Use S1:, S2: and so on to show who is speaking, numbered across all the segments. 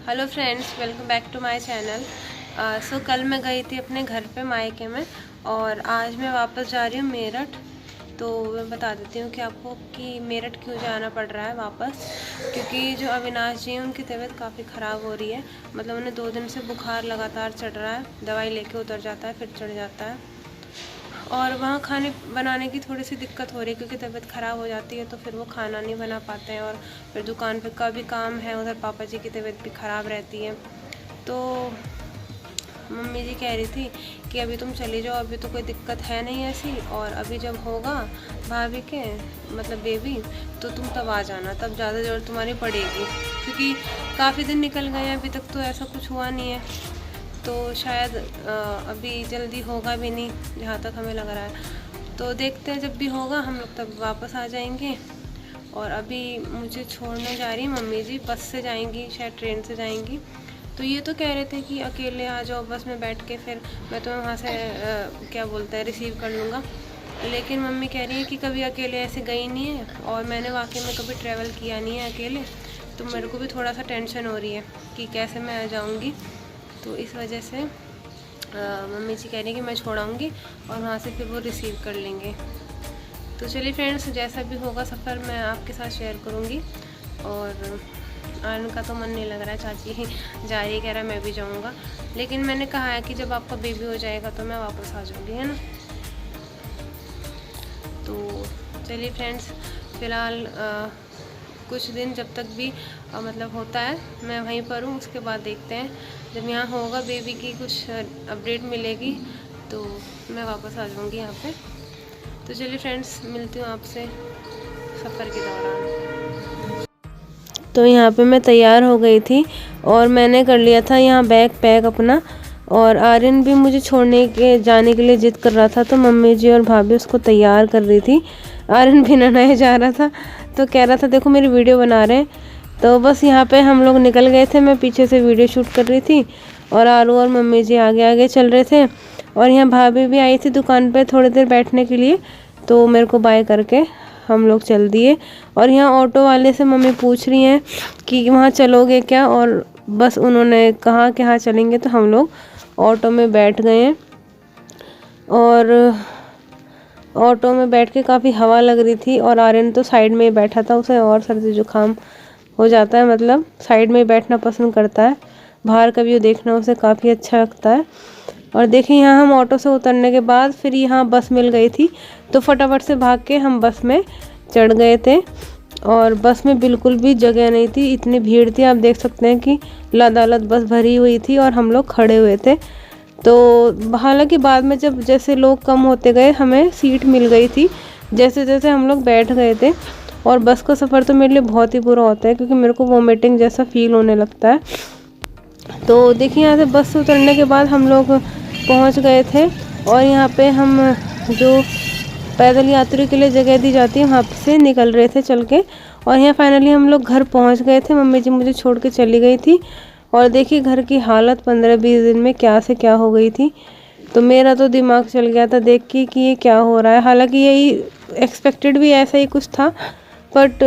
S1: Hello friends, welcome back to my channel. So कल मैं गई थी अपने घर पे मायके में और आज मैं वापस जा रही हूँ मेरठ। तो मैं बता देती हूँ कि आपको कि मेरठ क्यों जाना पड़ रहा है वापस, क्योंकि जो अविनाश जी हैं उनकी तबीयत काफ़ी ख़राब हो रही है। मतलब उन्हें 2 दिन से बुखार लगातार चढ़ रहा है, दवाई लेके उतर जाता है फिर चढ़ जाता है। और वहाँ खाने बनाने की थोड़ी सी दिक्कत हो रही है क्योंकि तबीयत ख़राब हो जाती है तो फिर वो खाना नहीं बना पाते हैं। और फिर दुकान पे का भी काम है, उधर पापा जी की तबीयत भी ख़राब रहती है। तो मम्मी जी कह रही थी कि अभी तुम चली जाओ, अभी तो कोई दिक्कत है नहीं ऐसी, और अभी जब होगा भाभी के मतलब बेबी तो तुम तब आ जाना, तब ज़्यादा ज़रूरत तुम्हारी पड़ेगी, क्योंकि काफ़ी दिन निकल गए हैं, अभी तक तो ऐसा कुछ हुआ नहीं है। तो शायद अभी जल्दी होगा भी नहीं जहाँ तक हमें लग रहा है। तो देखते हैं, जब भी होगा हम लोग तब वापस आ जाएंगे। और अभी मुझे छोड़ने जा रही मम्मी जी, बस से जाएंगी, शायद ट्रेन से जाएंगी। तो ये तो कह रहे थे कि अकेले आ जाओ बस में बैठ के, फिर मैं तुम्हें वहाँ से क्या बोलते हैं रिसीव कर लूँगा। लेकिन मम्मी कह रही है कि कभी अकेले ऐसे गई नहीं है और मैंने वाकई में कभी ट्रैवल किया नहीं है अकेले, तो मेरे को भी थोड़ा सा टेंशन हो रही है कि कैसे मैं आ जाऊँगी। तो इस वजह से मम्मी जी कह रही है कि मैं छोड़ाऊँगी और वहाँ से फिर वो रिसीव कर लेंगे। तो चलिए फ्रेंड्स, जैसा भी होगा सफ़र मैं आपके साथ शेयर करूँगी। और आने का तो मन नहीं लग रहा है, चाची जा रही कह रहा है मैं भी जाऊँगा, लेकिन मैंने कहा है कि जब आपका बेबी हो जाएगा तो मैं वापस आ जाऊँगी, है ना। तो चलिए फ्रेंड्स, फ़िलहाल कुछ दिन जब तक भी मतलब होता है मैं वहीं पर हूँ, उसके बाद देखते हैं जब यहाँ होगा बेबी की कुछ अपडेट मिलेगी तो मैं वापस आ जाऊँगी यहाँ पे। तो चलिए फ्रेंड्स, मिलती हूँ आपसे सफ़र के दौरान। तो यहाँ पे मैं तैयार हो गई थी और मैंने कर लिया था यहाँ बैग पैक अपना। और आर्यन भी मुझे छोड़ने के जाने के लिए जिद कर रहा था, तो मम्मी जी और भाभी उसको तैयार कर रही थी। आर्यन भी नहाए जा रहा था तो कह रहा था देखो मेरी वीडियो बना रहे हैं। तो बस यहाँ पे हम लोग निकल गए थे, मैं पीछे से वीडियो शूट कर रही थी और आरू और मम्मी जी आगे आगे चल रहे थे। और यहाँ भाभी भी आई थी दुकान पे थोड़ी देर बैठने के लिए, तो मेरे को बाय करके हम लोग चल दिए। और यहाँ ऑटो वाले से मम्मी पूछ रही हैं कि वहाँ चलोगे क्या, और बस उन्होंने कहा कि हाँ चलेंगे, तो हम लोग ऑटो में बैठ गए हैं। और ऑटो में बैठ के काफ़ी हवा लग रही थी और आर्यन तो साइड में ही बैठा था, उसे और सर्दी जुकाम हो जाता है, मतलब साइड में ही बैठना पसंद करता है। बाहर का व्यू देखना उसे काफ़ी अच्छा लगता है। और देखिए यहाँ हम ऑटो से उतरने के बाद फिर यहाँ बस मिल गई थी, तो फटाफट से भाग के हम बस में चढ़ गए थे। और बस में बिल्कुल भी जगह नहीं थी, इतनी भीड़ थी, आप देख सकते हैं कि लदालद बस भरी हुई थी और हम लोग खड़े हुए थे। तो हालांकि बाद में जब जैसे लोग कम होते गए हमें सीट मिल गई थी, जैसे जैसे हम लोग बैठ गए थे। और बस का सफ़र तो मेरे लिए बहुत ही बुरा होता है क्योंकि मेरे को वोमिटिंग जैसा फील होने लगता है। तो देखिए यहाँ से बस से उतरने के बाद हम लोग पहुँच गए थे और यहाँ पे हम जो पैदल यात्री के लिए जगह दी जाती है वहाँ से निकल रहे थे चल के। और यहाँ फाइनली हम लोग घर पहुँच गए थे, मम्मी जी मुझे छोड़ के चली गई थी। और देखिए घर की हालत 15-20 दिन में क्या से क्या हो गई थी। तो मेरा तो दिमाग चल गया था देख के कि ये क्या हो रहा है। हालांकि यही एक्सपेक्टेड भी ऐसा ही कुछ था, बट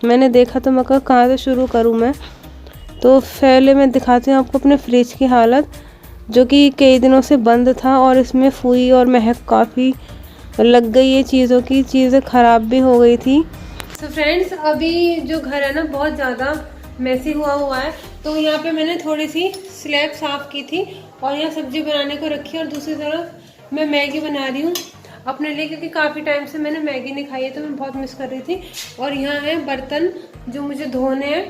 S1: मैंने देखा तो मैं कहाँ से शुरू करूँ मैं। तो पहले मैं दिखाती हूँ आपको अपने फ्रिज की हालत, जो कि कई दिनों से बंद था और इसमें फुई और महक काफ़ी लग गई है चीज़ों की, चीज़ें ख़राब भी हो गई थी। तो फ्रेंड्स, अभी जो घर है ना बहुत ज़्यादा मैसी हुआ है। तो यहाँ पे मैंने थोड़ी सी स्लैब साफ़ की थी और यहाँ सब्जी बनाने को रखी, और दूसरी तरफ मैं मैगी बना रही हूँ अपने लिए, क्योंकि काफ़ी टाइम से मैंने मैगी नहीं खाई है तो मैं बहुत मिस कर रही थी। और यहाँ है बर्तन जो मुझे धोने हैं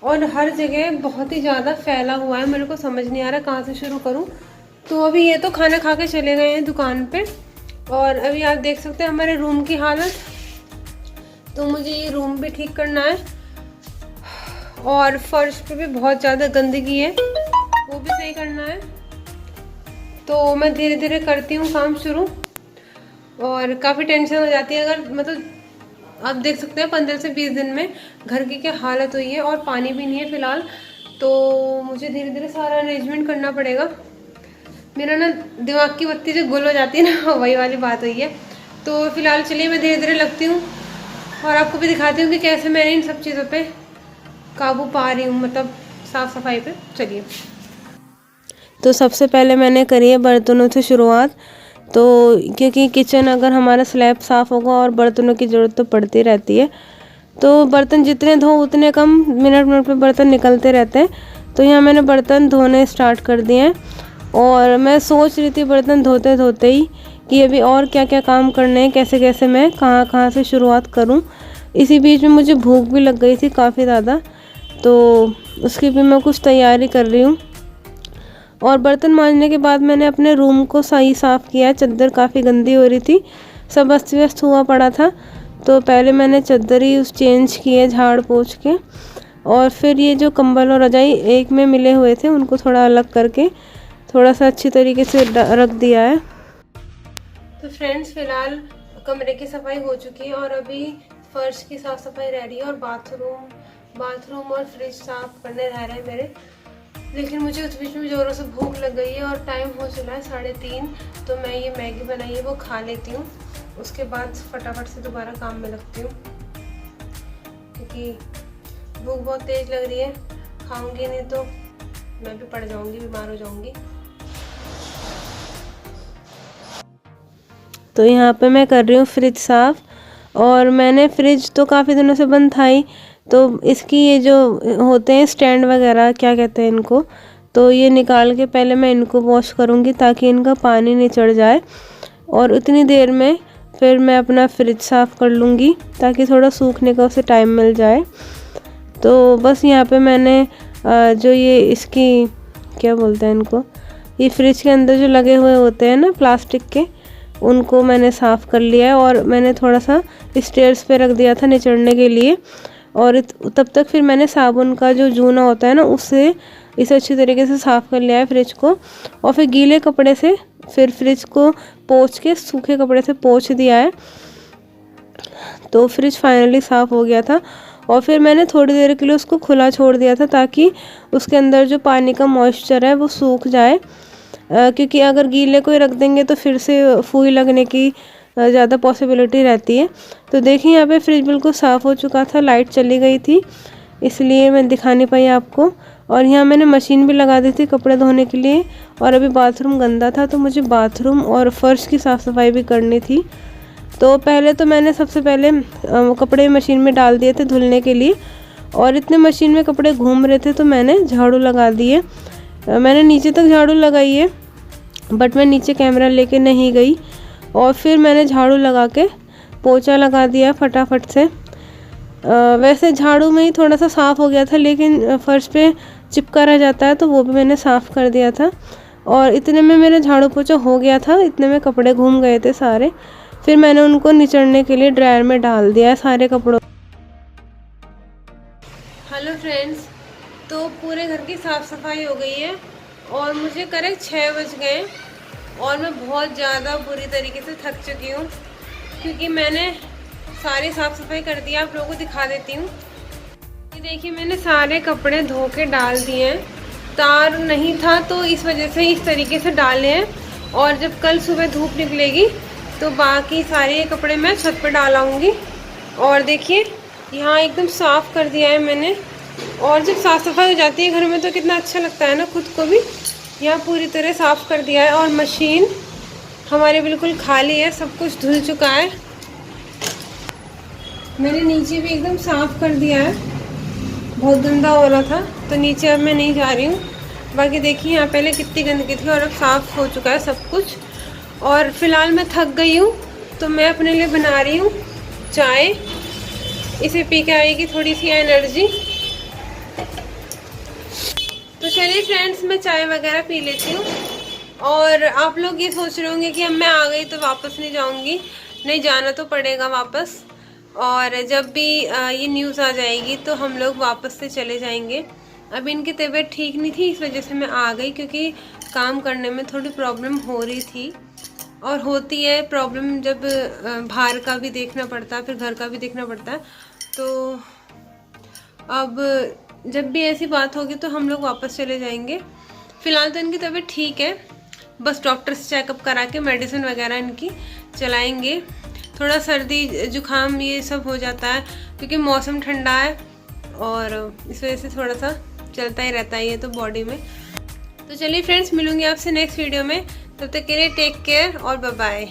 S1: और हर जगह बहुत ही ज़्यादा फैला हुआ है, मेरे को समझ नहीं आ रहा कहाँ से शुरू करूँ। तो अभी ये तो खाना खा के चले गए हैं दुकान पे, और अभी आप देख सकते हैं हमारे रूम की हालत। तो मुझे ये रूम भी ठीक करना है और फर्श पे भी बहुत ज़्यादा गंदगी है, वो भी सही करना है। तो मैं धीरे धीरे करती हूँ काम शुरू, और काफ़ी टेंशन हो जाती है अगर मतलब आप देख सकते हैं 15 से 20 दिन में घर की क्या हालत हुई है। और पानी भी नहीं है फ़िलहाल, तो मुझे धीरे धीरे सारा अरेंजमेंट करना पड़ेगा। मेरा ना दिमाग की बत्ती जो गुल हो जाती है ना वही वाली बात हुई है। तो फिलहाल चलिए मैं धीरे धीरे लगती हूँ और आपको भी दिखाती हूँ कि कैसे मैं इन सब चीज़ों पे काबू पा रही हूँ, मतलब साफ़ सफाई पे चलिए। तो सबसे पहले मैंने करी है बर्तनों से शुरुआत। तो क्योंकि किचन अगर हमारा स्लैब साफ़ होगा और बर्तनों की ज़रूरत तो पड़ती रहती है, तो बर्तन जितने धो उतने कम मिनट मिनट पे बर्तन निकलते रहते हैं। तो यहाँ मैंने बर्तन धोने स्टार्ट कर दिए हैं और मैं सोच रही थी बर्तन धोते धोते ही कि अभी और क्या क्या काम करने हैं, कैसे कैसे मैं कहाँ कहाँ से शुरुआत करूँ। इसी बीच में मुझे भूख भी लग गई थी काफ़ी ज़्यादा, तो उसकी भी मैं कुछ तैयारी कर रही हूँ। और बर्तन मांजने के बाद मैंने अपने रूम को सही साफ़ किया। चादर काफ़ी गंदी हो रही थी, सब अस्त व्यस्त हुआ पड़ा था। तो पहले मैंने चादर ही चेंज किए झाड़ पोंछ के, और फिर ये जो कंबल और रजाई एक में मिले हुए थे उनको थोड़ा अलग करके थोड़ा सा अच्छी तरीके से रख दिया है। तो फ्रेंड्स, फिलहाल कमरे की सफाई हो चुकी है और अभी फर्श की साफ़ सफाई रह रही है और बाथरूम और फ्रिज साफ़ करने रह रहे हैं मेरे। लेकिन मुझे उस बीच में ज़ोरों से भूख लग गई है और टाइम हो चला है 3:30। तो मैं ये मैगी बनाई है वो खा लेती हूँ, उसके बाद फटाफट से दोबारा काम में लगती हूँ, क्योंकि भूख बहुत तेज़ लग रही है। खाऊंगी नहीं तो मैं भी पड़ जाऊंगी, बीमार हो जाऊंगी। तो यहाँ पे मैं कर रही हूँ फ्रिज साफ़, और मैंने फ्रिज तो काफ़ी दिनों से बंद था ही, तो इसकी ये जो होते हैं स्टैंड वगैरह, क्या कहते हैं इनको, तो ये निकाल के पहले मैं इनको वॉश करूँगी ताकि इनका पानी नहीं चढ़ जाए। और उतनी देर में फिर मैं अपना फ्रिज साफ़ कर लूँगी ताकि थोड़ा सूखने का उसे टाइम मिल जाए। तो बस यहाँ पे मैंने जो ये इसकी क्या बोलते हैं इनको, ये फ्रिज के अंदर जो लगे हुए होते हैं ना प्लास्टिक के, उनको मैंने साफ़ कर लिया है। और मैंने थोड़ा सा स्टेयर्स पे रख दिया था निचड़ने के लिए, और तब तक फिर मैंने साबुन का जो जूना होता है ना उससे इसे अच्छी तरीके से साफ़ कर लिया है फ्रिज को। और फिर गीले कपड़े से फिर फ्रिज को पोंछ के सूखे कपड़े से पोंछ दिया है। तो फ्रिज फाइनली साफ़ हो गया था। और फिर मैंने थोड़ी देर के लिए उसको खुला छोड़ दिया था ताकि उसके अंदर जो पानी का मॉइस्चर है वो सूख जाए, क्योंकि अगर गीले को ही रख देंगे तो फिर से फूई लगने की ज़्यादा पॉसिबिलिटी रहती है। तो देखिए यहाँ पे फ्रिज बिल्कुल साफ़ हो चुका था, लाइट चली गई थी इसलिए मैं दिखा नहीं पाई आपको। और यहाँ मैंने मशीन भी लगा दी थी कपड़े धोने के लिए, और अभी बाथरूम गंदा था तो मुझे बाथरूम और फर्श की साफ़ सफाई भी करनी थी। तो पहले तो मैंने सबसे पहले कपड़े मशीन में डाल दिए थे धुलने के लिए, और इतने मशीन में कपड़े घूम रहे थे तो मैंने झाड़ू लगा दिए। मैंने नीचे तक झाड़ू लगाई है, बट मैं नीचे कैमरा लेके नहीं गई, और फिर मैंने झाड़ू लगा के पोंछा लगा दिया फटाफट से। वैसे झाड़ू में ही थोड़ा सा साफ़ हो गया था, लेकिन फर्श पे चिपका रह जाता है तो वो भी मैंने साफ़ कर दिया था। और इतने में मेरा झाड़ू पोंछा हो गया था, इतने में कपड़े घूम गए थे सारे। फिर मैंने उनको निचड़ने के लिए ड्रायर में डाल दिया है सारे कपड़ों। हेलो फ्रेंड्स, तो पूरे घर की साफ़ सफाई हो गई है और मुझे करेक्ट 6 बज गए और मैं बहुत ज़्यादा बुरी तरीके से थक चुकी हूँ, क्योंकि मैंने सारी साफ़ सफाई कर दी। आप लोगों को दिखा देती हूँ। ये देखिए मैंने सारे कपड़े धो के डाल दिए हैं, तार नहीं था तो इस वजह से इस तरीके से डाले हैं। और जब कल सुबह धूप निकलेगी तो बाकी सारे कपड़े मैं छत पर डालाऊँगी। और देखिए यहाँ एकदम साफ़ कर दिया है मैंने। और जब साफ़ सफाई हो जाती है घर में तो कितना अच्छा लगता है ना खुद को भी। यहाँ पूरी तरह साफ़ कर दिया है और मशीन हमारी बिल्कुल खाली है, सब कुछ धुल चुका है। मैंने नीचे भी एकदम साफ़ कर दिया है, बहुत गंदा हो रहा था तो नीचे अब मैं नहीं जा रही हूँ। बाकी देखिए यहाँ पहले कितनी गंदगी थी और अब साफ़ हो चुका है सब कुछ। और फ़िलहाल मैं थक गई हूँ तो मैं अपने लिए बना रही हूँ चाय। इसे पी के आएगी थोड़ी सी एनर्जी। तो चलिए फ्रेंड्स, मैं चाय वगैरह पी लेती हूँ। और आप लोग ये सोच रहे होंगे कि अब मैं आ गई तो वापस नहीं जाऊँगी। नहीं, जाना तो पड़ेगा वापस। और जब भी ये न्यूज़ आ जाएगी तो हम लोग वापस से चले जाएंगे। अभी इनकी तबीयत ठीक नहीं थी, इस वजह से मैं आ गई, क्योंकि काम करने में थोड़ी प्रॉब्लम हो रही थी। और होती है प्रॉब्लम जब बाहर का भी देखना पड़ता है, फिर घर का भी देखना पड़ता है। तो अब जब भी ऐसी बात होगी तो हम लोग वापस चले जाएंगे। फ़िलहाल तो इनकी तबीयत ठीक है, बस डॉक्टर से चेकअप करा के मेडिसिन वगैरह इनकी चलाएंगे। थोड़ा सर्दी जुकाम ये सब हो जाता है क्योंकि मौसम ठंडा है और इस वजह से थोड़ा सा चलता ही रहता है ये तो बॉडी में। तो चलिए फ्रेंड्स, मिलूंगी आपसे नेक्स्ट वीडियो में। तब तक के लिए टेक केयर और बाय बाय।